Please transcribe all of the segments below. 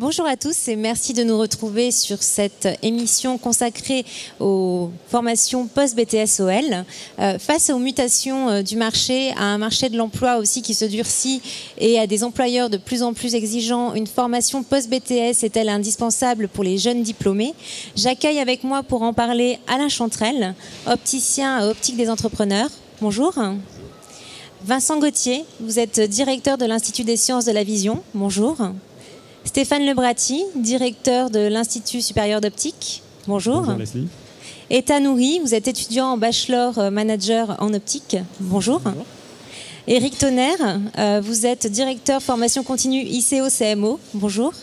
Bonjour à tous et merci de nous retrouver sur cette émission consacrée aux formations post-BTS-OL. Face aux mutations du marché, à un marché de l'emploi aussi qui se durcit et à des employeurs de plus en plus exigeants, une formation post-BTS est-elle indispensable pour les jeunes diplômés? J'accueille avec moi pour en parler Alain Chantrel, opticien à Optique des Entrepreneurs. Bonjour. Vincent Gauthier, vous êtes directeur de l'Institut des Sciences de la Vision. Bonjour. Stéphane Lebratti, directeur de l'Institut supérieur d'optique. Bonjour. Bonjour Leslie. Eta Nouri, vous êtes étudiant en bachelor manager en optique. Bonjour. Bonjour. Éric Tonnerre, vous êtes directeur formation continue ICO-CMO. Bonjour.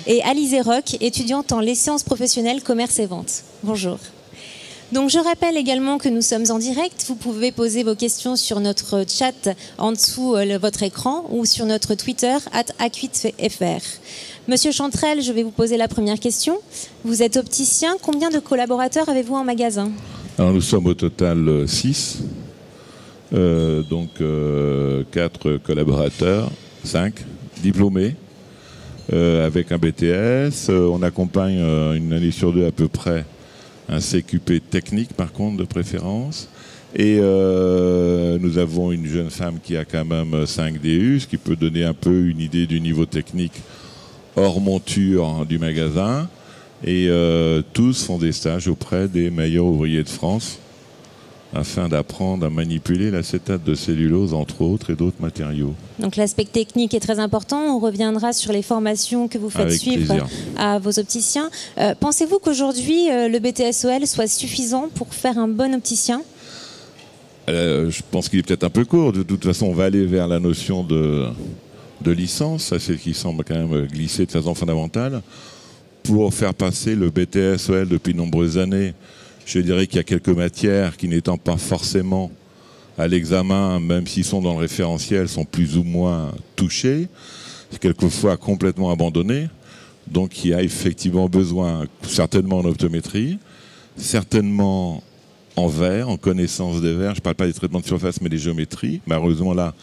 Et Alizé Roch, étudiante en licence professionnelle commerce et vente. Bonjour. Donc je rappelle également que nous sommes en direct. Vous pouvez poser vos questions sur notre chat en dessous votre écran ou sur notre Twitter @ac8fr. Monsieur Chantrel, je vais vous poser la première question. Vous êtes opticien. Combien de collaborateurs avez-vous en magasin? Alors nous sommes au total 6. Donc 4 collaborateurs, 5 diplômés avec un BTS. On accompagne une année sur 2 à peu près un CQP technique par contre de préférence. Et nous avons une jeune femme qui a quand même 5 DU, ce qui peut donner un peu une idée du niveau technique hors monture du magasin. Et tous font des stages auprès des meilleurs ouvriers de France afin d'apprendre à manipuler l'acétate de cellulose, entre autres, et d'autres matériaux. Donc l'aspect technique est très important. On reviendra sur les formations que vous faites Avec suivre plaisir à vos opticiens. Pensez-vous qu'aujourd'hui, le BTS-OL soit suffisant pour faire un bon opticien? Je pense qu'il est peut-être un peu court. De toute façon, on va aller vers la notion de licence. Ça, c'est ce qui semble quand même glisser de façon fondamentale. Pour faire passer le BTS-OL depuis de nombreuses années, je dirais qu'il y a quelques matières qui, n'étant pas forcément à l'examen, même s'ils sont dans le référentiel, sont plus ou moins touchées, quelquefois complètement abandonnées. Donc il y a effectivement besoin, certainement en optométrie, certainement en verre, en connaissance des verres. Je ne parle pas des traitements de surface, mais des géométries. Malheureusement, là,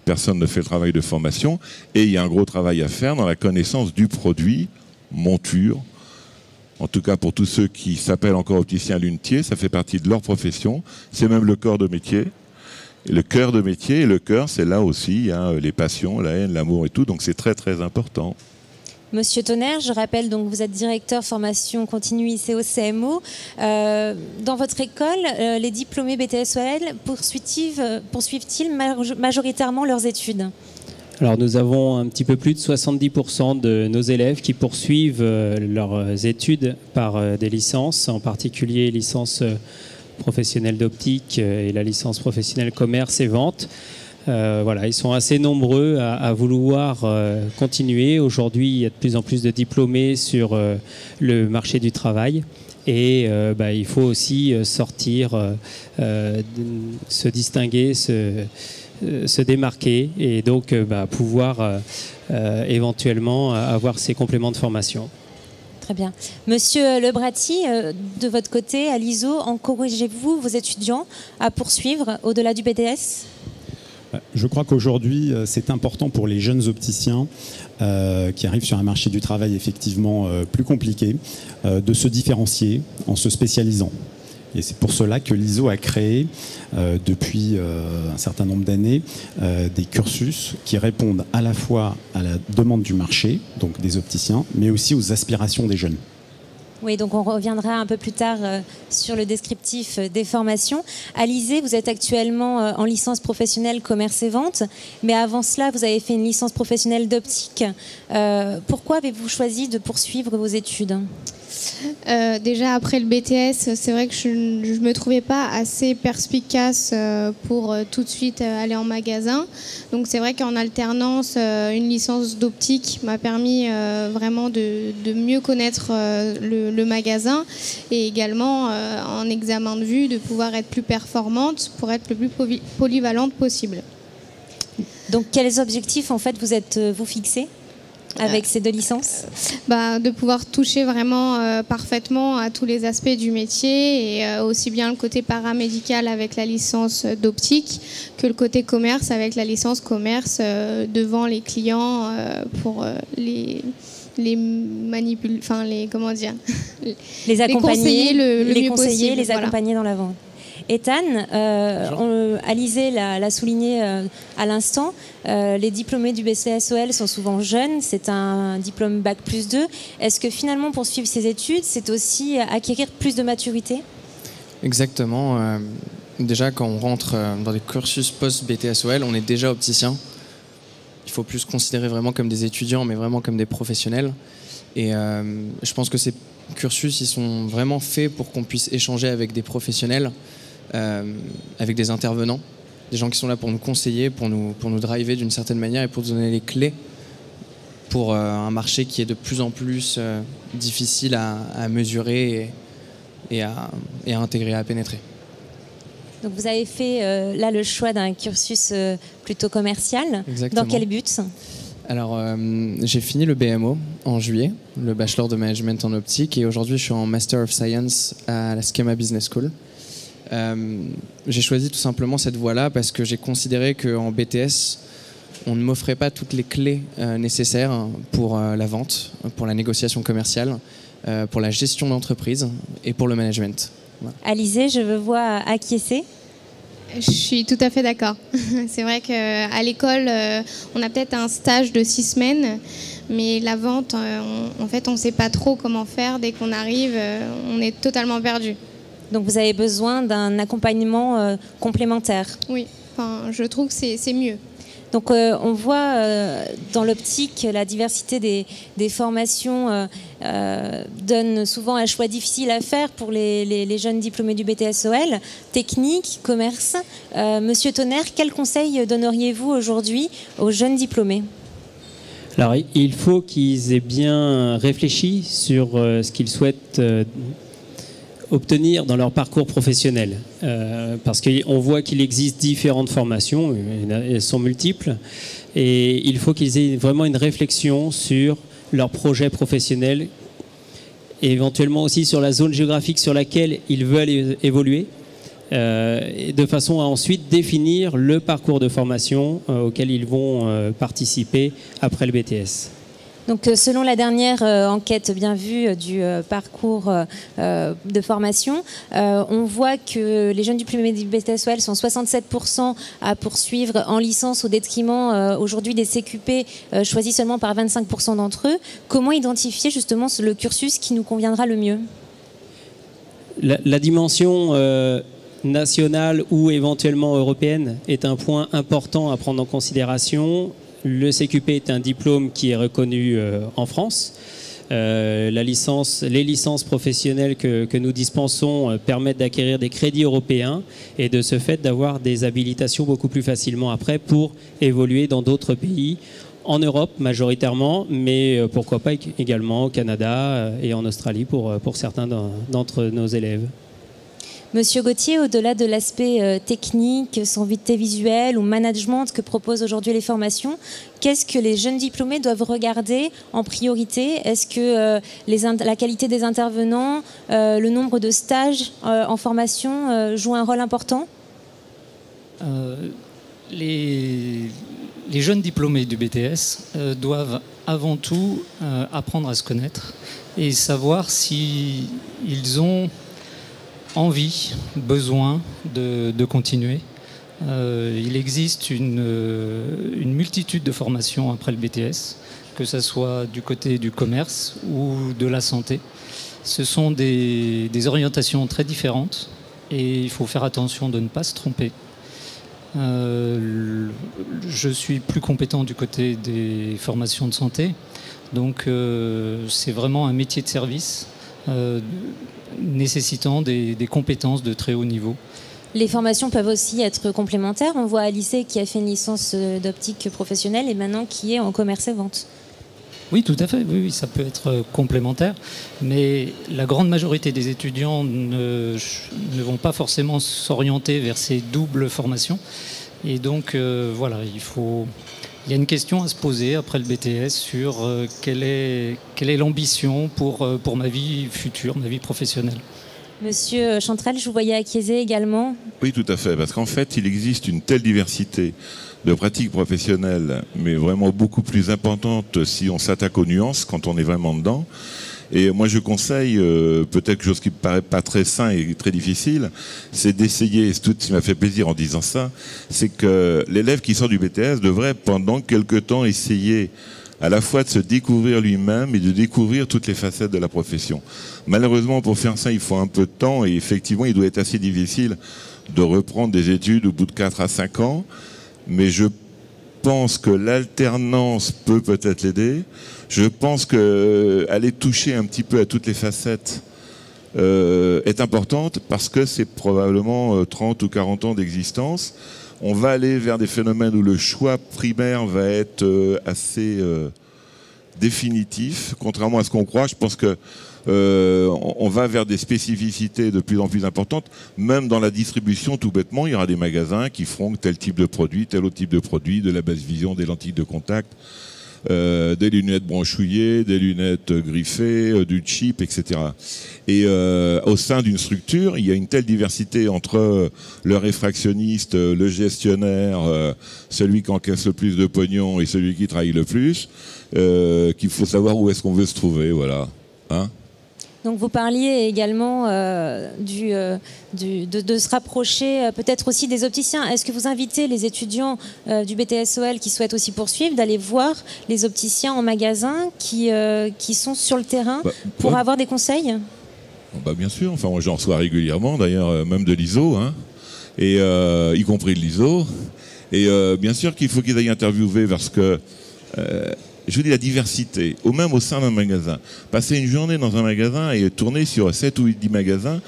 personne ne fait le travail de formation. Et il y a un gros travail à faire dans la connaissance du produit, monture. En tout cas, pour tous ceux qui s'appellent encore opticiens lunetiers, ça fait partie de leur profession. C'est même le corps de métier. Et le cœur de métier, et le cœur, c'est là aussi les passions, la haine, l'amour et tout. Donc c'est très, très important. Monsieur Tonnerre, je rappelle, donc vous êtes directeur formation continue ICO-CMO. Dans votre école, les diplômés BTS-OL poursuivent-ils majoritairement leurs études? Alors nous avons un petit peu plus de 70% de nos élèves qui poursuivent leurs études par des licences, en particulier licence professionnelle d'optique et la licence professionnelle commerce et vente. Voilà, ils sont assez nombreux à vouloir continuer. Aujourd'hui, il y a de plus en plus de diplômés sur le marché du travail. Et il faut aussi sortir, se distinguer, se démarquer et donc pouvoir éventuellement avoir ces compléments de formation. Très bien. Monsieur Lebratti, de votre côté, à l'ISO, encouragez-vous vos étudiants à poursuivre au-delà du BTS? Je crois qu'aujourd'hui, c'est important pour les jeunes opticiens qui arrivent sur un marché du travail effectivement plus compliqué de se différencier en se spécialisant. Et c'est pour cela que l'ISO a créé, depuis un certain nombre d'années, des cursus qui répondent à la fois à la demande du marché, donc des opticiens, mais aussi aux aspirations des jeunes. Oui, donc on reviendra un peu plus tard sur le descriptif des formations. Alizé, vous êtes actuellement en licence professionnelle commerce et vente, mais avant cela, vous avez fait une licence professionnelle d'optique. Pourquoi avez-vous choisi de poursuivre vos études ? Déjà après le BTS, c'est vrai que je ne me trouvais pas assez perspicace pour tout de suite aller en magasin. Donc c'est vrai qu'en alternance, une licence d'optique m'a permis vraiment de mieux connaître le magasin et également en examen de vue de pouvoir être plus performante pour être le plus polyvalente possible. Donc quels objectifs en fait vous fixez avec ces 2 licences? De pouvoir toucher vraiment parfaitement à tous les aspects du métier et aussi bien le côté paramédical avec la licence d'optique que le côté commerce avec la licence commerce devant les clients pour comment dire, les accompagner, les conseiller, possible, les accompagner dans la vente. Ethan, Alizé l'a souligné à l'instant, les diplômés du BTS-OL sont souvent jeunes, c'est un diplôme Bac+2. Est-ce que finalement, pour suivre ces études, c'est aussi acquérir plus de maturité ? Exactement. Déjà, quand on rentre dans des cursus post-BTS-OL, on est déjà opticien. Il faut plus se considérer vraiment comme des étudiants, mais vraiment comme des professionnels. Et je pense que ces cursus, ils sont vraiment faits pour qu'on puisse échanger avec des professionnels, avec des intervenants, des gens qui sont là pour nous conseiller, pour nous driver d'une certaine manière et pour nous donner les clés pour un marché qui est de plus en plus difficile à mesurer et à intégrer, à pénétrer. Donc vous avez fait là le choix d'un cursus plutôt commercial. Exactement. Dans quel but ? Alors, j'ai fini le BMO en juillet, le Bachelor de Management en optique, et aujourd'hui je suis en Master of Science à la Schema Business School. J'ai choisi tout simplement cette voie-là parce que j'ai considéré qu'en BTS, on ne m'offrait pas toutes les clés nécessaires pour la vente, pour la négociation commerciale, pour la gestion d'entreprise et pour le management. Voilà. Alizé, je veux voir acquiescer. Je suis tout à fait d'accord. C'est vrai qu'à l'école, on a peut-être un stage de 6 semaines, mais la vente, en fait, on ne sait pas trop comment faire. Dès qu'on arrive, on est totalement perdu. Donc vous avez besoin d'un accompagnement complémentaire. Oui, je trouve que c'est mieux. Donc on voit dans l'optique la diversité des formations donne souvent un choix difficile à faire pour les jeunes diplômés du BTS-OL, technique, commerce. Monsieur Tonnerre, quel conseil donneriez-vous aujourd'hui aux jeunes diplômés ? Alors il faut qu'ils aient bien réfléchi sur ce qu'ils souhaitent obtenir dans leur parcours professionnel. Parce qu'on voit qu'il existe différentes formations, elles sont multiples, et il faut qu'ils aient vraiment une réflexion sur leur projet professionnel et éventuellement aussi sur la zone géographique sur laquelle ils veulent évoluer, de façon à ensuite définir le parcours de formation auquel ils vont participer après le BTS. Donc, selon la dernière enquête bien vue du parcours de formation, on voit que les jeunes diplômés du BTS-OL sont 67% à poursuivre en licence au détriment aujourd'hui des CQP choisis seulement par 25% d'entre eux. Comment identifier justement le cursus qui nous conviendra le mieux ? La dimension nationale ou éventuellement européenne est un point important à prendre en considération. Le CQP est un diplôme qui est reconnu en France. Les licences professionnelles que nous dispensons permettent d'acquérir des crédits européens et de ce fait d'avoir des habilitations beaucoup plus facilement après pour évoluer dans d'autres pays, en Europe majoritairement, mais pourquoi pas également au Canada et en Australie pour certains d'entre nos élèves. Monsieur Gauthier, au-delà de l'aspect technique, sensibilité visuelle ou management que proposent aujourd'hui les formations, qu'est-ce que les jeunes diplômés doivent regarder en priorité ? Est-ce que la qualité des intervenants, le nombre de stages en formation jouent un rôle important ? Les jeunes diplômés du BTS doivent avant tout apprendre à se connaître et savoir s'ils ont envie, besoin de continuer. Il existe une multitude de formations après le BTS, que ce soit du côté du commerce ou de la santé. Ce sont des orientations très différentes et il faut faire attention de ne pas se tromper. Je suis plus compétent du côté des formations de santé, donc c'est vraiment un métier de service nécessitant des compétences de très haut niveau. Les formations peuvent aussi être complémentaires. On voit Alice qui a fait une licence d'optique professionnelle et maintenant qui est en commerce et vente. Oui, tout à fait. Oui, ça peut être complémentaire. Mais la grande majorité des étudiants ne vont pas forcément s'orienter vers ces doubles formations. Et donc, voilà, il y a une question à se poser après le BTS sur quelle est l'ambition pour ma vie future, ma vie professionnelle. Monsieur Chantrel, je vous voyais acquiescer également. Oui, tout à fait, parce qu'en fait, il existe une telle diversité de pratiques professionnelles, mais vraiment beaucoup plus importante si on s'attaque aux nuances, quand on est vraiment dedans. Et moi, je conseille, peut-être quelque chose qui me paraît pas très sain et très difficile, c'est d'essayer, c'est tout ce qui m'a fait plaisir en disant ça, c'est que l'élève qui sort du BTS devrait, pendant quelque temps, essayer à la fois de se découvrir lui-même et de découvrir toutes les facettes de la profession. Malheureusement, pour faire ça, il faut un peu de temps et effectivement, il doit être assez difficile de reprendre des études au bout de 4 à 5 ans. Mais je pense que l'alternance peut peut-être l'aider. Je pense qu'aller toucher un petit peu à toutes les facettes est importante parce que c'est probablement 30 ou 40 ans d'existence. On va aller vers des phénomènes où le choix primaire va être assez définitif, contrairement à ce qu'on croit. Je pense que on va vers des spécificités de plus en plus importantes. Même dans la distribution, tout bêtement, il y aura des magasins qui feront tel type de produit, tel autre type de produit, de la basse vision, des lentilles de contact, des lunettes branchouillées, des lunettes griffées, du chip, etc. Et au sein d'une structure, il y a une telle diversité entre le réfractionniste, le gestionnaire, celui qui encaisse le plus de pognon et celui qui travaille le plus, qu'il faut savoir où est-ce qu'on veut se trouver, voilà. Hein ? Donc vous parliez également de se rapprocher peut-être aussi des opticiens. Est-ce que vous invitez les étudiants du BTS-OL qui souhaitent aussi poursuivre d'aller voir les opticiens en magasin qui sont sur le terrain pour avoir des conseils ? Bien sûr, enfin moi j'en reçois régulièrement d'ailleurs, même de l'ISO, hein, et y compris de l'ISO. Et bien sûr qu'il faut qu'ils aillent interviewer parce que je vous dis la diversité, ou même au sein d'un magasin. Passer une journée dans un magasin et tourner sur 7 ou 10 magasins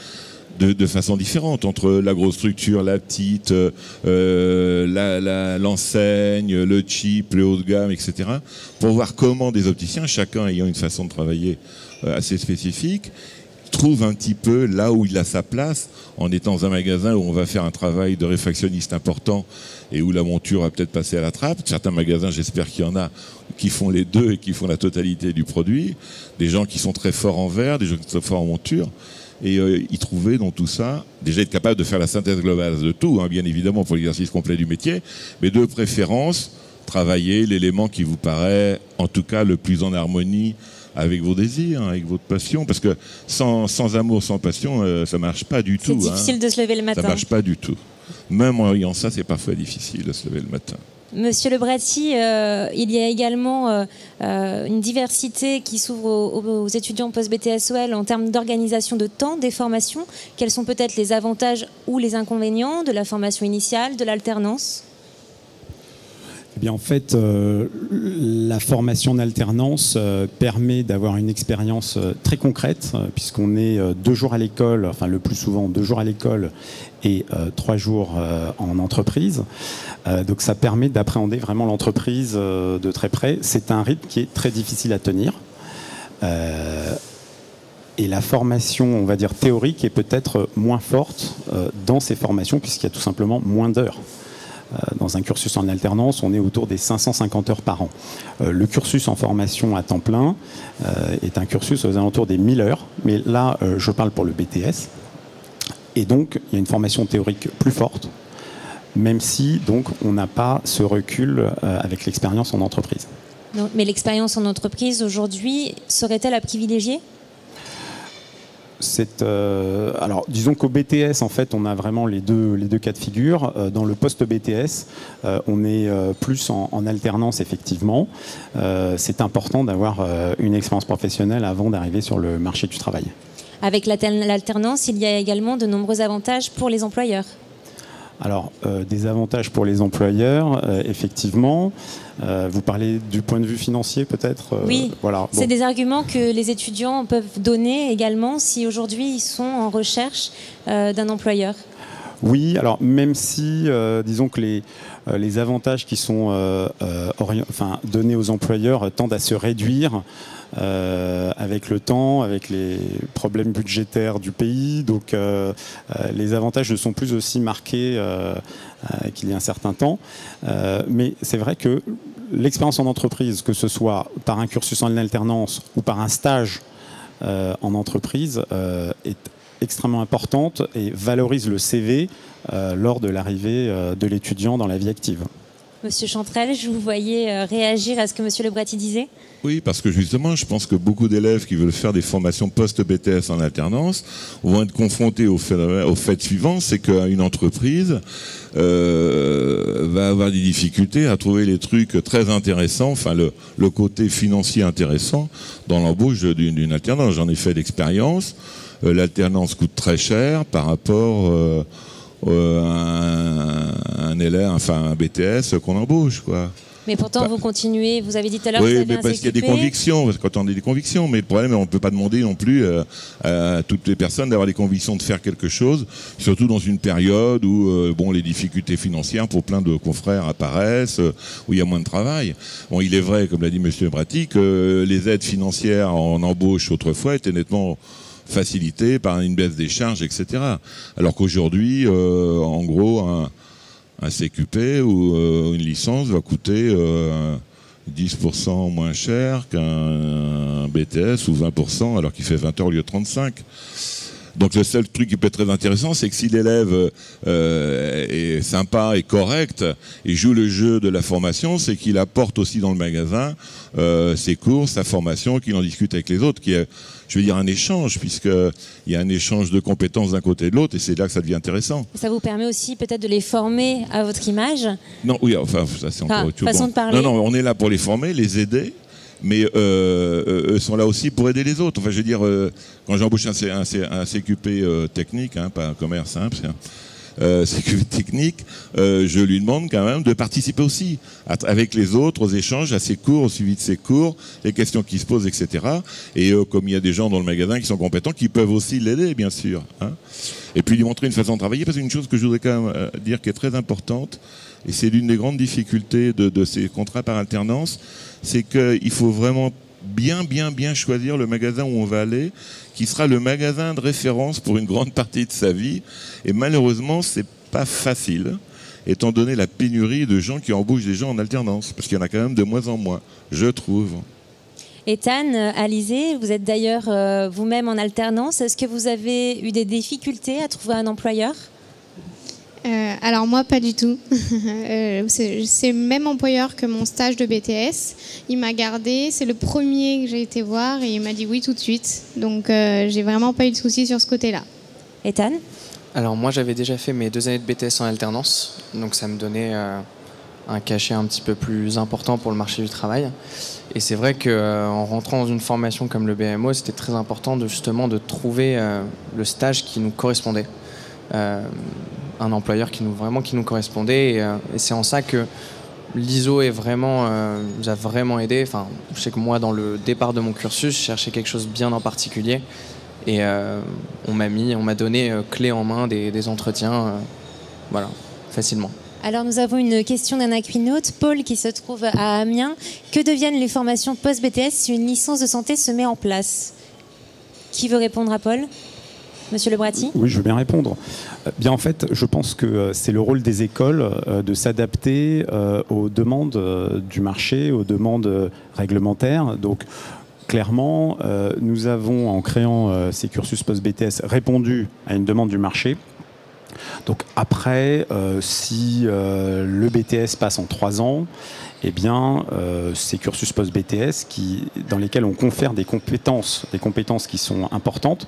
de façon différente, entre la grosse structure, la petite, l'enseigne, le cheap, le haut de gamme, etc. Pour voir comment des opticiens, chacun ayant une façon de travailler assez spécifique, trouve un petit peu là où il a sa place, en étant dans un magasin où on va faire un travail de réfractionniste important et où la monture va peut-être passer à la trappe. Certains magasins, j'espère qu'il y en a, qui font les deux et qui font la totalité du produit. Des gens qui sont très forts en verre, des gens qui sont forts en monture. Et y trouver dans tout ça, déjà être capable de faire la synthèse globale de tout, hein, bien évidemment pour l'exercice complet du métier, mais de préférence, travailler l'élément qui vous paraît, en tout cas, le plus en harmonie avec vos désirs, avec votre passion, parce que sans amour, sans passion, ça marche pas du tout. C'est difficile de se lever le matin. Ça marche pas du tout. Même en ayant ça, c'est parfois difficile de se lever le matin. Monsieur Lebratti, il y a également une diversité qui s'ouvre aux étudiants post-BTS-OL en termes d'organisation de temps des formations. Quels sont peut-être les avantages ou les inconvénients de la formation initiale, de l'alternance ? Eh bien, en fait, la formation en alternance permet d'avoir une expérience très concrète, puisqu'on est 2 jours à l'école, enfin le plus souvent 2 jours à l'école et 3 jours en entreprise. Donc ça permet d'appréhender vraiment l'entreprise de très près. C'est un rythme qui est très difficile à tenir. Et la formation, on va dire théorique, est peut-être moins forte dans ces formations, puisqu'il y a tout simplement moins d'heures. Dans un cursus en alternance, on est autour des 550 heures par an. Le cursus en formation à temps plein est un cursus aux alentours des 1000 heures, mais là, je parle pour le BTS. Et donc, il y a une formation théorique plus forte, même si donc, on n'a pas ce recul avec l'expérience en entreprise. Non, mais l'expérience en entreprise, aujourd'hui, serait-elle à privilégier ? Alors, disons qu'au BTS, en fait, on a vraiment les deux cas de figure. Dans le post-BTS, on est plus en alternance, effectivement. C'est important d'avoir une expérience professionnelle avant d'arriver sur le marché du travail. Avec l'alternance, il y a également de nombreux avantages pour les employeurs. Alors, des avantages pour les employeurs, effectivement. Vous parlez du point de vue financier, peut-être Oui, voilà. Bon. C'est des arguments que les étudiants peuvent donner également si aujourd'hui ils sont en recherche d'un employeur. Oui, alors même si, disons que les avantages qui sont donnés aux employeurs tendent à se réduire avec le temps, avec les problèmes budgétaires du pays. Donc les avantages ne sont plus aussi marqués qu'il y a un certain temps. Mais c'est vrai que l'expérience en entreprise, que ce soit par un cursus en alternance ou par un stage en entreprise, est extrêmement importante et valorise le CV lors de l'arrivée de l'étudiant dans la vie active. Monsieur Chantrel, je vous voyais réagir à ce que Monsieur Lebretti disait. Oui, parce que justement, je pense que beaucoup d'élèves qui veulent faire des formations post-BTS en alternance vont être confrontés au fait suivant, c'est qu'une entreprise va avoir des difficultés à trouver les trucs très intéressants, enfin le côté financier intéressant dans l'embauche d'une alternance. J'en ai fait l'expérience. L'alternance coûte très cher par rapport un élève, enfin un BTS qu'on embauche, quoi. Mais pourtant, vous continuez, vous avez dit tout à l'heure oui, que vous avez mais parce qu'il y a des convictions, parce que quand on a des convictions, mais le problème, on ne peut pas demander non plus à toutes les personnes d'avoir des convictions de faire quelque chose, surtout dans une période où bon, les difficultés financières pour plein de confrères apparaissent, où il y a moins de travail. Bon, il est vrai, comme l'a dit M. Lebretti, que les aides financières en embauche autrefois étaient nettement facilitées par une baisse des charges, etc. Alors qu'aujourd'hui, en gros, un CQP ou une licence va coûter 10% moins cher qu'un BTS ou 20% alors qu'il fait 20 heures au lieu de 35. Donc le seul truc qui peut être très intéressant, c'est que si l'élève est sympa et correct et joue le jeu de la formation, c'est qu'il apporte aussi dans le magasin ses cours, sa formation, qu'il en discute avec les autres, qui est, je veux dire, un échange, puisqu'il y a un échange de compétences d'un côté et de l'autre, et c'est là que ça devient intéressant. Ça vous permet aussi peut-être de les former à votre image? Non, oui, enfin, ça c'est encore autre chose. Façon de parler. Non, on est là pour les former, les aider, mais eux sont là aussi pour aider les autres. Enfin, je veux dire, quand j'embauche un CQP technique, hein, pas un commerce simple, CQP technique, je lui demande quand même de participer aussi avec les autres aux échanges, à ses cours, au suivi de ses cours, les questions qui se posent, etc. Et comme il y a des gens dans le magasin qui sont compétents, qui peuvent aussi l'aider, bien sûr. Hein. Et puis lui montrer une façon de travailler, parce qu'une chose que je voudrais quand même dire qui est très importante, et c'est l'une des grandes difficultés de ces contrats par alternance, c'est qu'il faut vraiment bien choisir le magasin où on va aller, qui sera le magasin de référence pour une grande partie de sa vie. Et malheureusement, c'est pas facile, étant donné la pénurie de gens qui embauchent des gens en alternance, parce qu'il y en a quand même de moins en moins, je trouve. Ethan, Alizé, vous êtes d'ailleurs vous-même en alternance. Est-ce que vous avez eu des difficultés à trouver un employeur ? Alors moi, pas du tout. C'est le même employeur que mon stage de BTS. Il m'a gardé. C'est le premier que j'ai été voir et il m'a dit oui tout de suite. Donc j'ai vraiment pas eu de soucis sur ce côté-là. Ethan ? Alors moi, j'avais déjà fait mes 2 années de BTS en alternance. Donc ça me donnait un cachet un petit peu plus important pour le marché du travail. Et c'est vrai qu'en rentrant dans une formation comme le BMO, c'était très important justement de trouver le stage qui nous correspondait. Un employeur qui nous correspondait et c'est en ça que l'ISO nous a vraiment aidé. Enfin, je sais que moi, dans le départ de mon cursus, je cherchais quelque chose bien en particulier et on m'a donné clé en main des entretiens, voilà, facilement. Alors nous avons une question d'un aquinaute, Paul, qui se trouve à Amiens. Que deviennent les formations post-BTS si une licence de santé se met en place? Qui veut répondre à Paul? Monsieur Lebretti ? Oui, je veux bien répondre. Bien, en fait, je pense que c'est le rôle des écoles de s'adapter aux demandes du marché, aux demandes réglementaires. Donc, clairement, nous avons, en créant ces cursus post-BTS, répondu à une demande du marché. Donc après, si le BTS passe en 3 ans, eh bien, ces cursus post-BTS dans lesquels on confère des compétences qui sont importantes,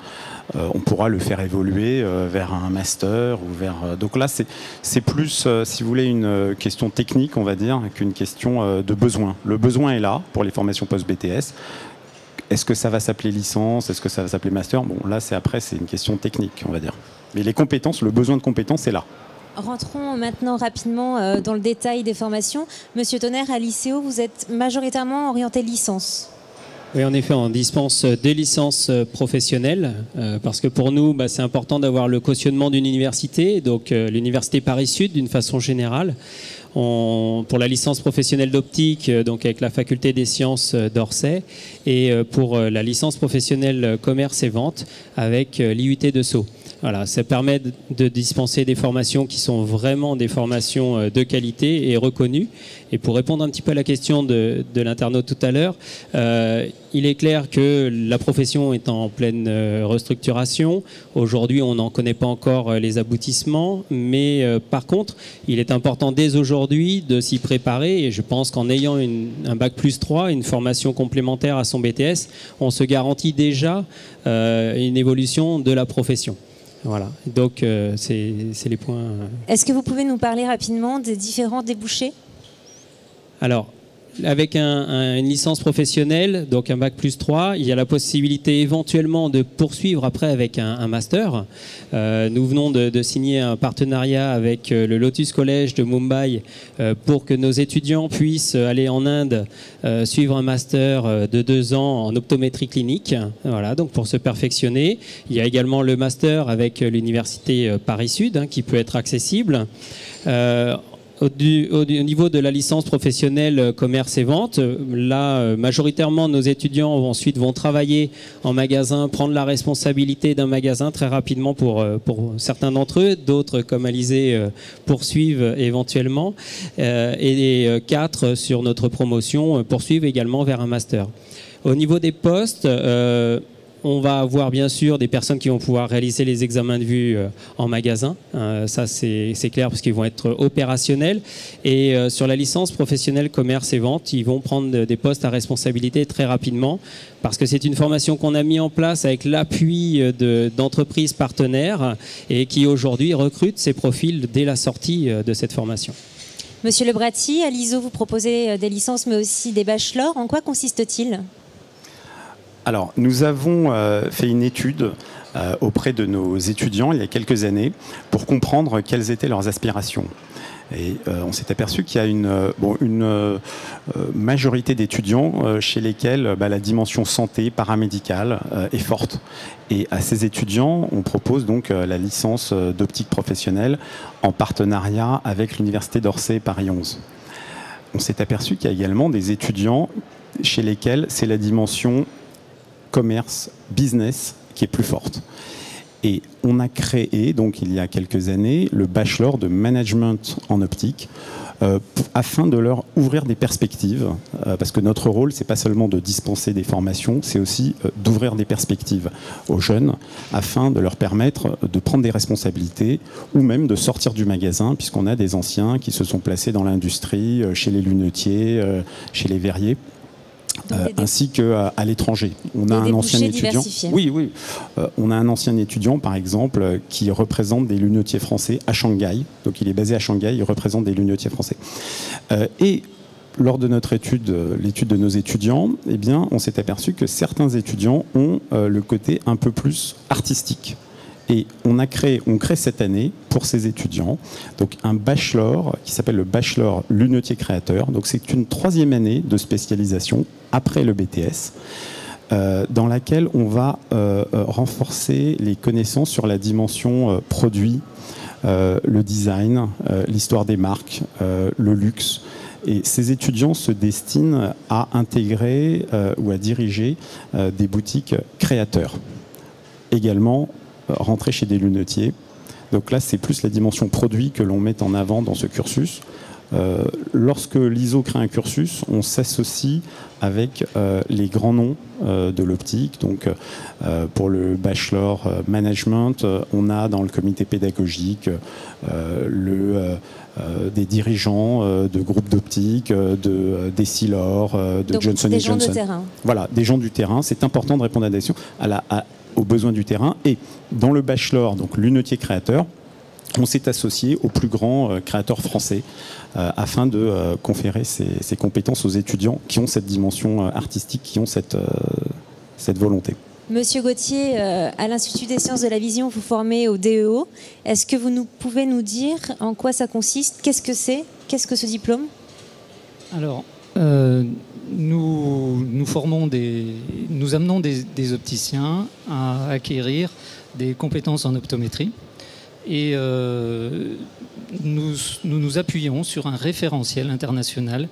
on pourra le faire évoluer vers un master ou vers. Donc là, c'est plus, si vous voulez, une question technique, on va dire, qu'une question de besoin. Le besoin est là pour les formations post-BTS. Est-ce que ça va s'appeler licence? Est-ce que ça va s'appeler master? Bon, là, c'est une question technique, on va dire. Mais les compétences, le besoin de compétences est là. Rentrons maintenant rapidement dans le détail des formations. Monsieur Tonnerre, à l'ICO, vous êtes majoritairement orienté licence. Oui, en effet, on dispense des licences professionnelles parce que pour nous, c'est important d'avoir le cautionnement d'une université, donc l'université Paris-Sud d'une façon générale. Pour la licence professionnelle d'optique, donc avec la faculté des sciences d'Orsay, et pour la licence professionnelle commerce et vente avec l'IUT de Sceaux. Voilà, ça permet de dispenser des formations qui sont vraiment des formations de qualité et reconnues. Et pour répondre un petit peu à la question de l'internaute tout à l'heure, il est clair que la profession est en pleine restructuration. Aujourd'hui, on n'en connaît pas encore les aboutissements, mais par contre, il est important dès aujourd'hui de s'y préparer. Et je pense qu'en ayant un bac plus 3, une formation complémentaire à son BTS, on se garantit déjà une évolution de la profession. Voilà, donc c'est les points. Est-ce que vous pouvez nous parler rapidement des différents débouchés ? Alors, avec une licence professionnelle, donc un bac plus 3, il y a la possibilité éventuellement de poursuivre après avec un master. Nous venons de signer un partenariat avec le Lotus College de Mumbai pour que nos étudiants puissent aller en Inde suivre un master de 2 ans en optométrie clinique. Voilà, donc pour se perfectionner. Il y a également le master avec l'université Paris-Sud qui peut être accessible. Au niveau de la licence professionnelle commerce et vente, là, majoritairement, nos étudiants ensuite vont travailler en magasin, prendre la responsabilité d'un magasin très rapidement pour certains d'entre eux. D'autres, comme Alizé, poursuivent éventuellement. Et les 4 sur notre promotion poursuivent également vers un master. Au niveau des postes, on va avoir bien sûr des personnes qui vont pouvoir réaliser les examens de vue en magasin. Ça, c'est clair parce qu'ils vont être opérationnels. Et sur la licence professionnelle commerce et vente, ils vont prendre des postes à responsabilité très rapidement parce que c'est une formation qu'on a mis en place avec l'appui d'entreprises partenaires et qui aujourd'hui recrutent ces profils dès la sortie de cette formation. Monsieur Lebratti, à l'ISO, vous proposez des licences mais aussi des bachelors. En quoi consiste-t-il ? Alors, nous avons fait une étude auprès de nos étudiants il y a quelques années pour comprendre quelles étaient leurs aspirations. Et on s'est aperçu qu'il y a une majorité d'étudiants chez lesquels la dimension santé paramédicale est forte. Et à ces étudiants, on propose donc la licence d'optique professionnelle en partenariat avec l'Université d'Orsay Paris 11. On s'est aperçu qu'il y a également des étudiants chez lesquels c'est la dimension commerce, business qui est plus forte. Et on a créé, donc il y a quelques années, le bachelor de management en optique afin de leur ouvrir des perspectives, parce que notre rôle, c'est pas seulement de dispenser des formations, c'est aussi d'ouvrir des perspectives aux jeunes afin de leur permettre de prendre des responsabilités ou même de sortir du magasin, puisqu'on a des anciens qui se sont placés dans l'industrie, chez les lunetiers, chez les verriers. Ainsi qu'à l'étranger. On a un ancien étudiant. Oui. On a un ancien étudiant, par exemple, qui représente des lunetiers français à Shanghai. Donc il est basé à Shanghai, il représente des lunetiers français. Et lors de notre étude, l'étude de nos étudiants, eh bien, on s'est aperçu que certains étudiants ont le côté un peu plus artistique. Et on crée cette année pour ces étudiants donc un bachelor qui s'appelle le bachelor lunetier créateur. Donc c'est une 3e année de spécialisation après le BTS dans laquelle on va renforcer les connaissances sur la dimension produit, le design, l'histoire des marques, le luxe. Et ces étudiants se destinent à intégrer ou à diriger des boutiques créateurs. Également, rentrer chez des lunetiers. Donc là, c'est plus la dimension produit que l'on met en avant dans ce cursus. Lorsque l'ISO crée un cursus, on s'associe avec les grands noms de l'optique. Donc, pour le bachelor management, on a dans le comité pédagogique des dirigeants de groupes d'optique, d'Essilor, de Johnson & Johnson. Des gens de terrain. Voilà, des gens du terrain. C'est important de répondre à des questions aux besoins du terrain. Et dans le bachelor, donc lunetier créateur, on s'est associé aux plus grands créateurs français afin de conférer ces compétences aux étudiants qui ont cette dimension artistique, qui ont cette volonté. Monsieur Gauthier, à l'Institut des sciences de la vision, vous formez au DEO. Est-ce que vous pouvez nous dire en quoi ça consiste? Qu'est-ce que c'est? Qu'est-ce que ce diplôme? Alors, nous amenons des opticiens à acquérir des compétences en optométrie et nous appuyons sur un référentiel international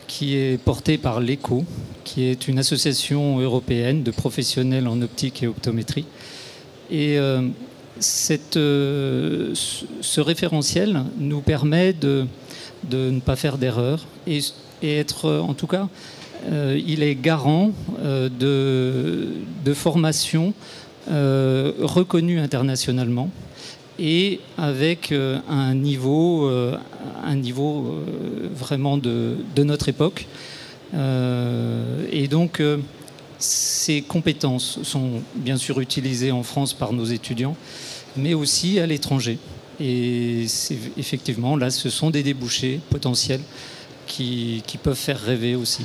qui est porté par l'ECO, qui est une association européenne de professionnels en optique et optométrie. Et ce référentiel nous permet de ne pas faire d'erreur et être, en tout cas, il est garant de formation reconnue internationalement et avec un niveau vraiment de notre époque. Et donc, ces compétences sont bien sûr utilisées en France par nos étudiants, mais aussi à l'étranger. Et effectivement, là, ce sont des débouchés potentiels qui peuvent faire rêver aussi.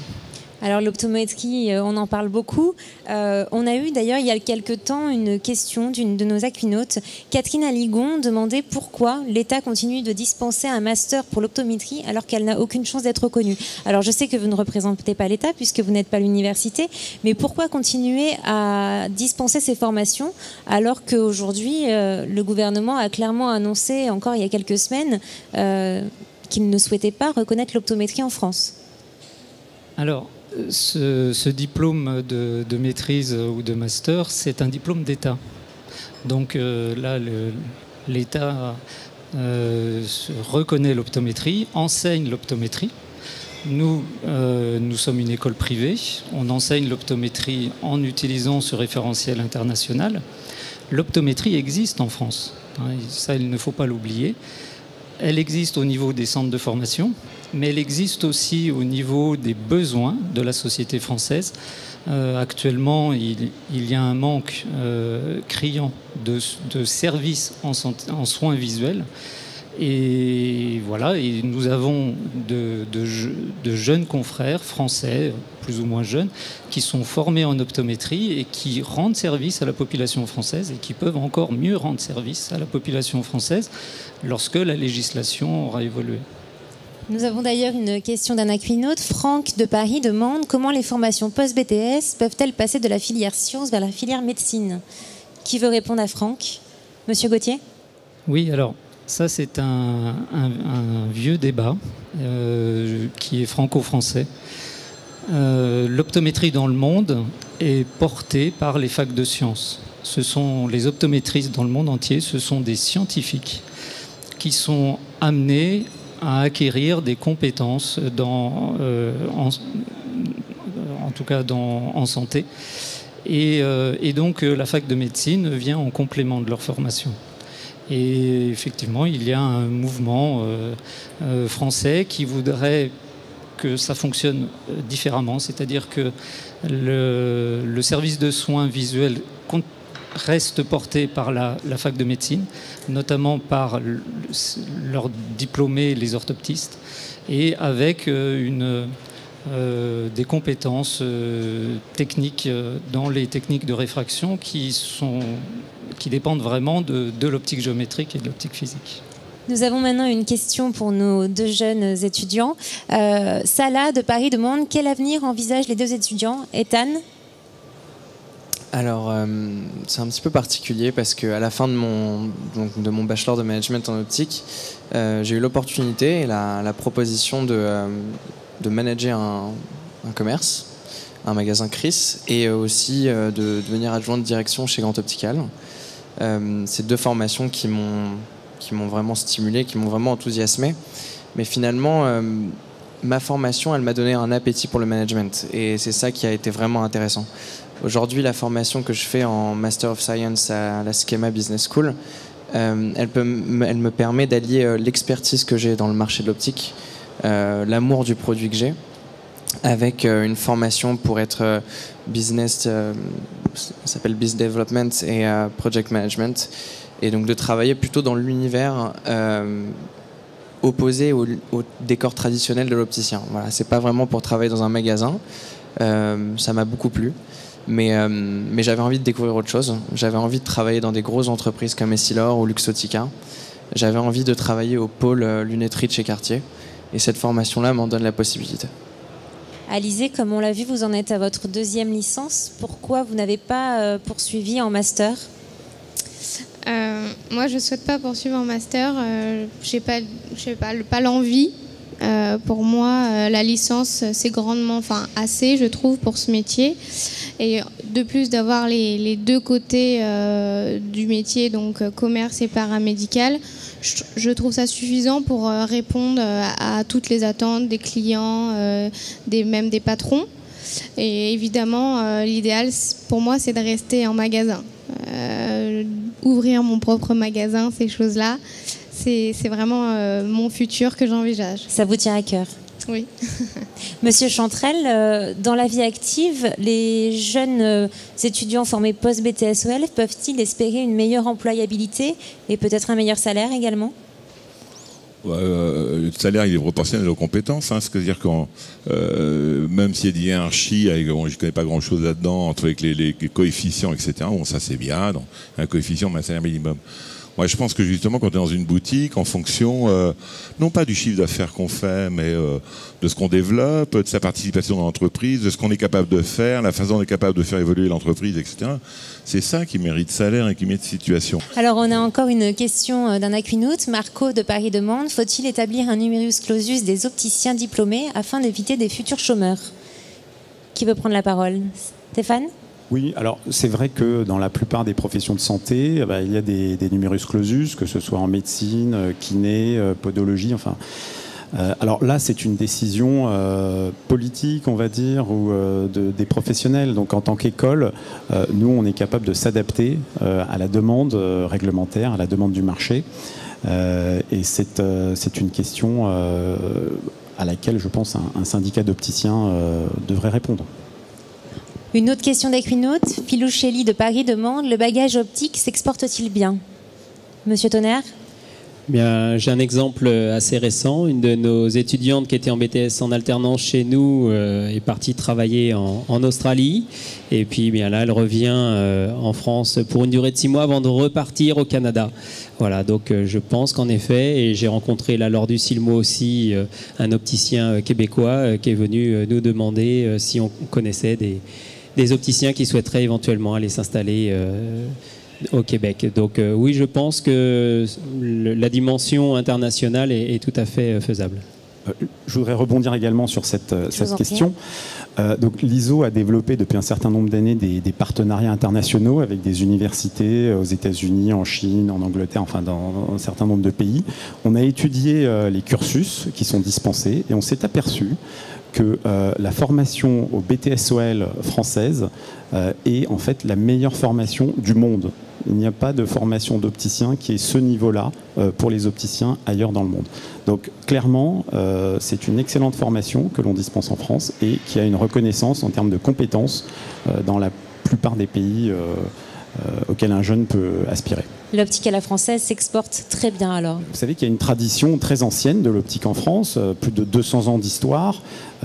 Alors l'optométrie, on en parle beaucoup. On a eu d'ailleurs il y a quelques temps une question d'une de nos aquinautes, Catherine Aligon, demandait pourquoi l'État continue de dispenser un master pour l'optométrie alors qu'elle n'a aucune chance d'être reconnue. Alors je sais que vous ne représentez pas l'État puisque vous n'êtes pas l'université, mais pourquoi continuer à dispenser ces formations alors qu'aujourd'hui le gouvernement a clairement annoncé encore il y a quelques semaines qu'il ne souhaitait pas reconnaître l'optométrie en France? Alors, ce diplôme de maîtrise ou de master, c'est un diplôme d'État. Donc là, l'État reconnaît l'optométrie, enseigne l'optométrie. Nous sommes une école privée, on enseigne l'optométrie en utilisant ce référentiel international. L'optométrie existe en France, ça il ne faut pas l'oublier. Elle existe au niveau des centres de formation, mais elle existe aussi au niveau des besoins de la société française. Actuellement, il y a un manque criant de services en soins visuels. Et voilà, et nous avons de jeunes confrères français, plus ou moins jeunes, qui sont formés en optométrie et qui rendent service à la population française et qui peuvent encore mieux rendre service à la population française lorsque la législation aura évolué. Nous avons d'ailleurs une question d'un aquinaute. Franck de Paris demande comment les formations post-BTS peuvent-elles passer de la filière sciences vers la filière médecine? Qui veut répondre à Franck? Monsieur Gauthier? Oui, alors ça c'est un vieux débat qui est franco-français. L'optométrie dans le monde est portée par les facs de sciences. Ce sont les optométristes dans le monde entier, ce sont des scientifiques qui sont amenés à acquérir des compétences en tout cas en santé. Et donc la fac de médecine vient en complément de leur formation. Et effectivement, il y a un mouvement français qui voudrait que ça fonctionne différemment, c'est-à-dire que le service de soins visuels reste porté par la fac de médecine, notamment par leurs diplômés, les orthoptistes, et avec des compétences techniques dans les techniques de réfraction qui dépendent vraiment de l'optique géométrique et de l'optique physique. Nous avons maintenant une question pour nos deux jeunes étudiants. Salah de Paris demande quel avenir envisagent les deux étudiants. Ethan? Alors, c'est un petit peu particulier parce qu'à la fin de mon bachelor de management en optique, j'ai eu l'opportunité et la proposition de manager un commerce, un magasin Chris, et aussi de devenir adjoint de direction chez Grand Optical. C'est deux formations qui m'ont vraiment stimulé, qui m'ont vraiment enthousiasmé. Mais finalement, ma formation, elle m'a donné un appétit pour le management. Et c'est ça qui a été vraiment intéressant. Aujourd'hui, la formation que je fais en Master of Science à la Schema Business School, elle me permet d'allier l'expertise que j'ai dans le marché de l'optique, l'amour du produit que j'ai, avec une formation pour être business, ça s'appelle Business Development et Project Management, et donc de travailler plutôt dans l'univers opposé au décor traditionnel de l'opticien. Voilà, c'est pas vraiment pour travailler dans un magasin, ça m'a beaucoup plu. Mais j'avais envie de découvrir autre chose. J'avais envie de travailler dans des grosses entreprises comme Essilor ou Luxottica. J'avais envie de travailler au pôle lunetterie de chez Cartier. Et cette formation-là m'en donne la possibilité. Alizé, comme on l'a vu, vous en êtes à votre deuxième licence. Pourquoi vous n'avez pas poursuivi en master? Moi, je ne souhaite pas poursuivre en master. Je n'ai pas l'envie. Pour moi, la licence, c'est grandement, assez, je trouve, pour ce métier. Et de plus d'avoir les deux côtés du métier, donc commerce et paramédical, je trouve ça suffisant pour répondre à toutes les attentes des clients, même des patrons. Et évidemment, l'idéal pour moi, c'est de rester en magasin. Ouvrir mon propre magasin, ces choses-là, c'est vraiment mon futur que j'envisage. Ça vous tient à cœur? Oui. Monsieur Chantrel, dans la vie active, les jeunes étudiants formés post-BTS-OL peuvent-ils espérer une meilleure employabilité et peut-être un meilleur salaire également? Le salaire, il est proportionnel aux compétences. C'est-à-dire que même s'il y a des hiérarchies, je ne connais pas grand-chose là-dedans, entre les coefficients, etc., bon, ça c'est bien, donc, un coefficient, mais un salaire minimum. Moi, je pense que justement, quand on est dans une boutique, en fonction, non pas du chiffre d'affaires qu'on fait, mais de ce qu'on développe, de sa participation dans l'entreprise, de ce qu'on est capable de faire, la façon dont on est capable de faire évoluer l'entreprise, etc. C'est ça qui mérite salaire et qui mérite situation. Alors, on a encore une question d'un Aquinoute. Marco de Paris demande, faut-il établir un numerus clausus des opticiens diplômés afin d'éviter des futurs chômeurs? Qui veut prendre la parole? Stéphane? Oui, alors c'est vrai que dans la plupart des professions de santé, il y a des numerus clausus, que ce soit en médecine, kiné, podologie, enfin. Alors là, c'est une décision politique, on va dire, ou des professionnels. Donc en tant qu'école, nous, on est capable de s'adapter à la demande réglementaire, à la demande du marché. Et c'est une question à laquelle, je pense, un syndicat d'opticiens devrait répondre. Une autre question d'Aquinoute. Philou Chély de Paris demande, le bagage optique s'exporte-t-il bien? Monsieur Tonnerre? Bien, j'ai un exemple assez récent. Une de nos étudiantes qui était en BTS en alternance chez nous est partie travailler en Australie. Et puis bien là, elle revient en France pour une durée de 6 mois avant de repartir au Canada. Voilà, donc je pense qu'en effet, et j'ai rencontré là lors du Silmo aussi un opticien québécois qui est venu nous demander si on connaissait des opticiens qui souhaiteraient éventuellement aller s'installer au Québec. Donc oui, je pense que la dimension internationale est tout à fait faisable. Je voudrais rebondir également sur cette question. Donc l'ISO a développé depuis un certain nombre d'années des partenariats internationaux avec des universités aux États-Unis, en Chine, en Angleterre, enfin dans un certain nombre de pays. On a étudié les cursus qui sont dispensés et on s'est aperçu que la formation au BTS-OL française est en fait la meilleure formation du monde. Il n'y a pas de formation d'opticien qui est ce niveau-là pour les opticiens ailleurs dans le monde. Donc clairement, c'est une excellente formation que l'on dispense en France et qui a une reconnaissance en termes de compétences dans la plupart des pays auxquels un jeune peut aspirer. L'optique à la française s'exporte très bien alors. Vous savez qu'il y a une tradition très ancienne de l'optique en France, plus de 200 ans d'histoire.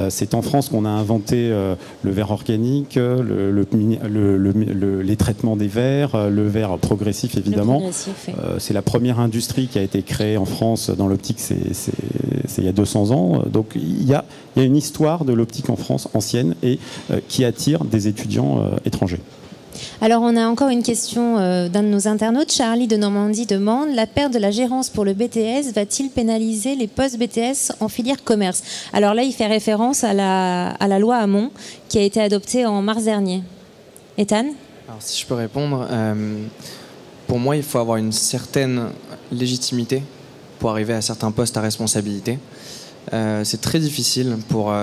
C'est en France qu'on a inventé le verre organique, les traitements des verres, le verre progressif évidemment. C'est la première industrie qui a été créée en France dans l'optique, c'est il y a 200 ans. Donc il y a une histoire de l'optique en France ancienne et qui attire des étudiants étrangers. Alors, on a encore une question d'un de nos internautes. Charlie de Normandie demande, la perte de la gérance pour le BTS va-t-il pénaliser les post-BTS en filière commerce? Alors là, il fait référence à la loi Hamon qui a été adoptée en mars dernier. Ethan? Alors, si je peux répondre, pour moi, il faut avoir une certaine légitimité pour arriver à certains postes à responsabilité. C'est très difficile pour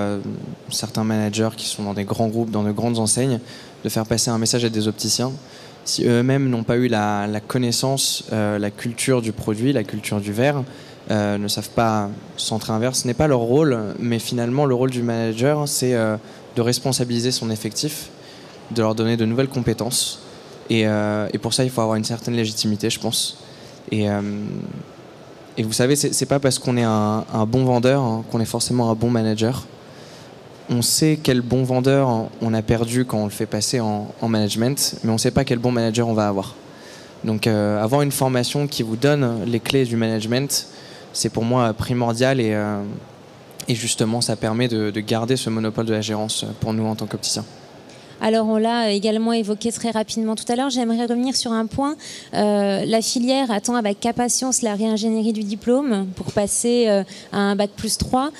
certains managers qui sont dans des grands groupes, dans de grandes enseignes, de faire passer un message à des opticiens si eux-mêmes n'ont pas eu la connaissance, la culture du produit, la culture du verre, ne savent pas centrer un verre. Ce n'est pas leur rôle, mais finalement le rôle du manager, c'est de responsabiliser son effectif, de leur donner de nouvelles compétences. Et pour ça, il faut avoir une certaine légitimité, je pense. Et vous savez, c'est pas parce qu'on est un bon vendeur qu'on est forcément un bon manager. On sait quel bon vendeur on a perdu quand on le fait passer en management, mais on ne sait pas quel bon manager on va avoir. Donc avoir une formation qui vous donne les clés du management, c'est pour moi primordial et justement ça permet de garder ce monopole de la gérance pour nous en tant qu'opticiens. Alors on l'a également évoqué très rapidement tout à l'heure. J'aimerais revenir sur un point. La filière attend avec impatience la réingénierie du diplôme pour passer à un bac+3.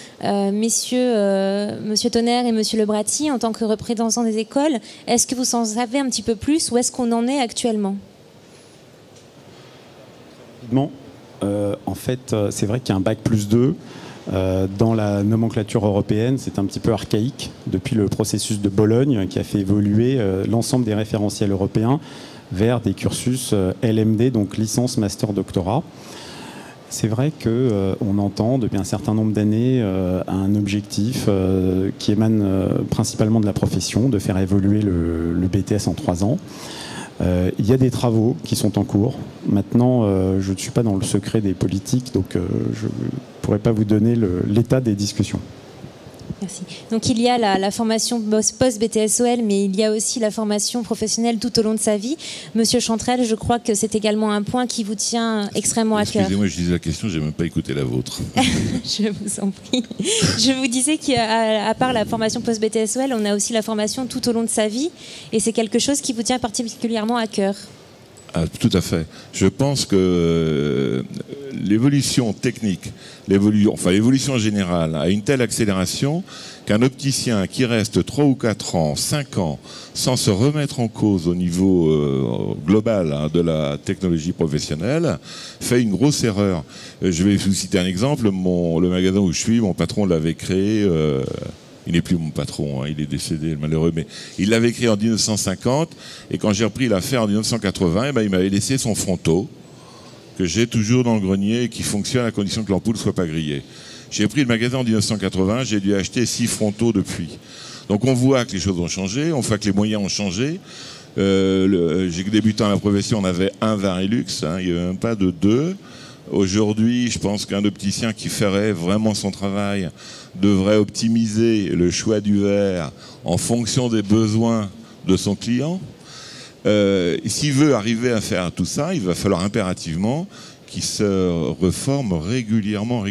Monsieur Tonnerre et monsieur Lebratti, en tant que représentants des écoles, est-ce que vous en savez un petit peu plus? Où est-ce qu'on en est actuellement? En fait, c'est vrai qu'il y a un bac+2. Dans la nomenclature européenne, c'est un petit peu archaïque depuis le processus de Bologne qui a fait évoluer l'ensemble des référentiels européens vers des cursus LMD, donc licence, master, doctorat. C'est vrai qu'on entend depuis un certain nombre d'années un objectif qui émane principalement de la profession, de faire évoluer le BTS en 3 ans. Il y a des travaux qui sont en cours. Maintenant, je ne suis pas dans le secret des politiques, donc je ne pourrais pas vous donner l'état des discussions. Merci. Donc il y a la formation post-BTSOL, mais il y a aussi la formation professionnelle tout au long de sa vie. Monsieur Chantrel, je crois que c'est également un point qui vous tient extrêmement à cœur. Excusez-moi, je disais la question, je n'ai même pas écouté la vôtre. Je vous en prie. Je vous disais qu'à part la formation post-BTSOL, on a aussi la formation tout au long de sa vie, et c'est quelque chose qui vous tient particulièrement à cœur. Ah, tout à fait. Je pense que l'évolution technique, l'évolution générale a une telle accélération qu'un opticien qui reste 3 ou 4 ans, 5 ans, sans se remettre en cause au niveau global de la technologie professionnelle, fait une grosse erreur. Je vais vous citer un exemple. Le magasin où je suis, mon patron l'avait créé... il n'est plus mon patron, il est décédé, malheureux, mais il l'avait créé en 1950, et quand j'ai repris l'affaire en 1980, il m'avait laissé son fronteau, que j'ai toujours dans le grenier et qui fonctionne à condition que l'ampoule ne soit pas grillée. J'ai pris le magasin en 1980, j'ai dû acheter 6 frontaux depuis. Donc on voit que les choses ont changé, on voit que les moyens ont changé. J'ai débuté dans la profession, on avait un Varilux, il n'y avait même pas de 2. Aujourd'hui, je pense qu'un opticien qui ferait vraiment son travail devrait optimiser le choix du verre en fonction des besoins de son client. S'il veut arriver à faire tout ça, il va falloir impérativement qu'il se reforme régulièrement.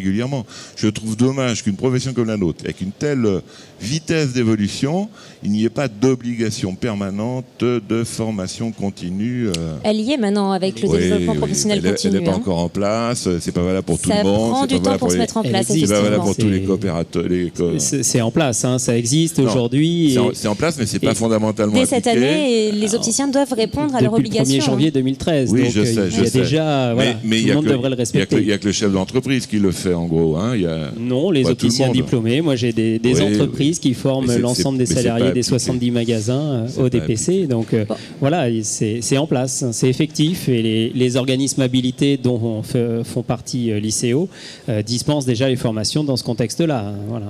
Je trouve dommage qu'une profession comme la nôtre, avec une telle vitesse d'évolution, il n'y ait pas d'obligation permanente de formation continue. Elle y est maintenant avec le développement professionnel continu. Elle n'est pas encore en place, c'est pas valable pour tout le monde. Ça prend du temps pour se mettre en place. C'est pas valable pour tous les coopérateurs. C'est en place, ça existe aujourd'hui. C'est en place, mais c'est pas fondamentalement appliqué. Dès cette année, les opticiens doivent répondre à leurs obligations. Depuis le 1er janvier 2013. Oui, donc, je sais. Il y a déjà, mais tout le monde devrait le respecter. Il n'y a que le chef d'entreprise qui le fait, en gros. Non, les opticiens diplômés. Moi, j'ai des entreprises qui forment l'ensemble des salariés des 70 magasins au DPC. Donc voilà, c'est en place, c'est effectif, et les organismes habilités dont font partie l'ICO dispensent déjà les formations dans ce contexte-là. Voilà.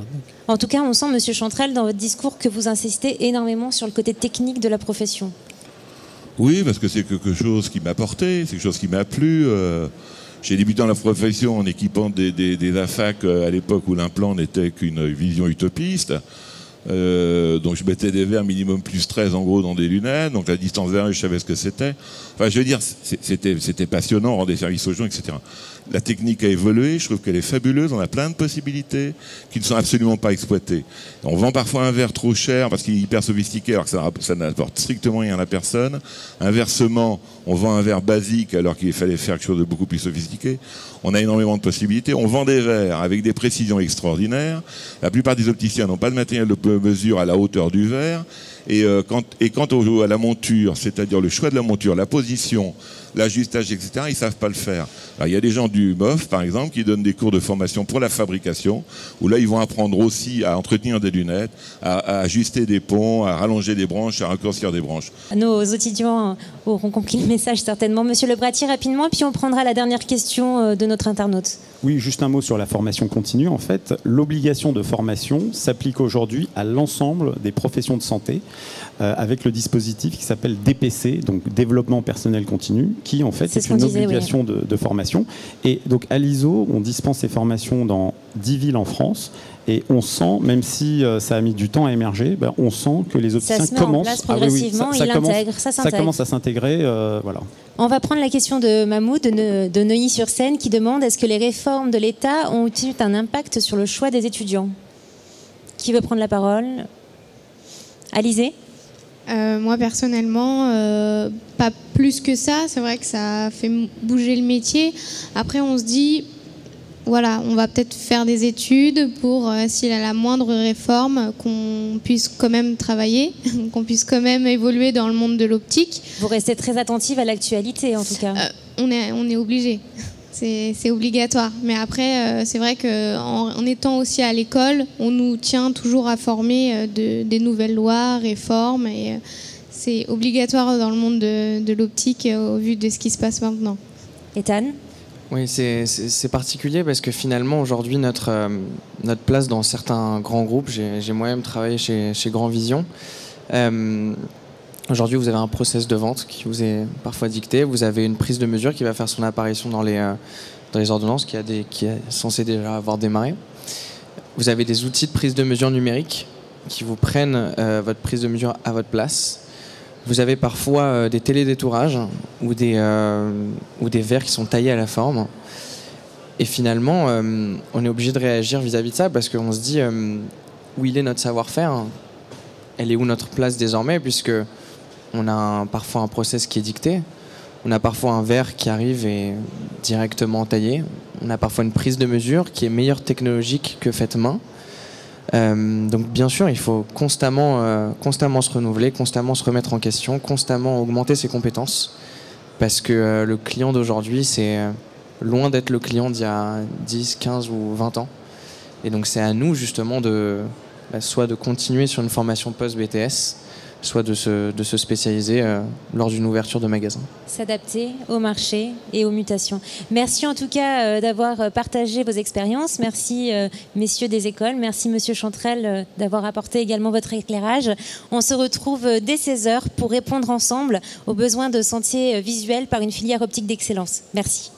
En tout cas, on sent, Monsieur Chantrel, dans votre discours, que vous insistez énormément sur le côté technique de la profession. Oui, parce que c'est quelque chose qui m'a porté, c'est quelque chose qui m'a plu. J'ai débuté dans la profession en équipant des AFAC à l'époque où l'implant n'était qu'une vision utopiste. Donc je mettais des verres minimum +13 en gros dans des lunettes, donc la distance vers eux, je savais ce que c'était. Enfin, je veux dire, c'était passionnant, on rendait service aux gens, etc. La technique a évolué, je trouve qu'elle est fabuleuse, on a plein de possibilités qui ne sont absolument pas exploitées. On vend parfois un verre trop cher parce qu'il est hyper sophistiqué alors que ça n'apporte strictement rien à la personne. Inversement, on vend un verre basique alors qu'il fallait faire quelque chose de beaucoup plus sophistiqué. On a énormément de possibilités. On vend des verres avec des précisions extraordinaires. La plupart des opticiens n'ont pas de matériel de mesure à la hauteur du verre. Et quant à la monture, c'est-à-dire le choix de la monture, la position, l'ajustage, etc., ils ne savent pas le faire. Alors, il y a des gens du MOF, par exemple, qui donnent des cours de formation pour la fabrication, où là, ils vont apprendre aussi à entretenir des lunettes, à ajuster des ponts, à rallonger des branches, à raccourcir des branches. Nos étudiants auront compris le message certainement. Monsieur Lebratti, rapidement, puis on prendra la dernière question de notre internaute. Oui, juste un mot sur la formation continue. En fait, l'obligation de formation s'applique aujourd'hui à l'ensemble des professions de santé, avec le dispositif qui s'appelle DPC, donc Développement Personnel Continu, qui en fait est une obligation de formation. Et donc à l'ISO, on dispense ces formations dans 10 villes en France. Et on sent, même si ça a mis du temps à émerger, on sent que les opticiens commencent progressivement, ça commence à s'intégrer. Voilà. On va prendre la question de Mahmoud de Neuilly-sur-Seine qui demande: est-ce que les réformes de l'État ont eu un impact sur le choix des étudiants? Qui veut prendre la parole? Alizé? Moi personnellement, pas plus que ça. C'est vrai que ça fait bouger le métier. Après, on se dit, voilà, on va peut-être faire des études pour, s'il y a la moindre réforme, qu'on puisse quand même travailler, qu'on puisse quand même évoluer dans le monde de l'optique. Vous restez très attentive à l'actualité, en tout cas. On est obligé. C'est obligatoire. Mais après, c'est vrai qu'en étant aussi à l'école, on nous tient toujours à former des nouvelles lois, réformes. Et c'est obligatoire dans le monde de l'optique au vu de ce qui se passe maintenant. Ethan ? Oui, c'est particulier parce que finalement, aujourd'hui, notre place dans certains grands groupes, j'ai moi-même travaillé chez Grand Vision. Aujourd'hui, vous avez un process de vente qui vous est parfois dicté. Vous avez une prise de mesure qui va faire son apparition dans les ordonnances qui est censée déjà avoir démarré. Vous avez des outils de prise de mesure numérique qui vous prennent votre prise de mesure à votre place. Vous avez parfois des télédétourages ou des verres qui sont taillés à la forme. Et finalement, on est obligé de réagir vis-à-vis de ça parce qu'on se dit où il est notre savoir-faire, elle est où notre place désormais, puisque on a parfois un process qui est dicté, on a parfois un verre qui arrive et directement taillé, on a parfois une prise de mesure qui est meilleure technologique que faite main. Donc bien sûr, il faut constamment se renouveler, constamment se remettre en question, constamment augmenter ses compétences, parce que le client d'aujourd'hui, c'est loin d'être le client d'il y a 10, 15 ou 20 ans. Et donc c'est à nous justement soit de continuer sur une formation post-BTS, soit de se spécialiser lors d'une ouverture de magasin. S'adapter au marché et aux mutations. Merci en tout cas d'avoir partagé vos expériences. Merci messieurs des écoles. Merci monsieur Chanterelle d'avoir apporté également votre éclairage. On se retrouve dès 16h pour répondre ensemble aux besoins de sentiers visuels par une filière optique d'excellence. Merci.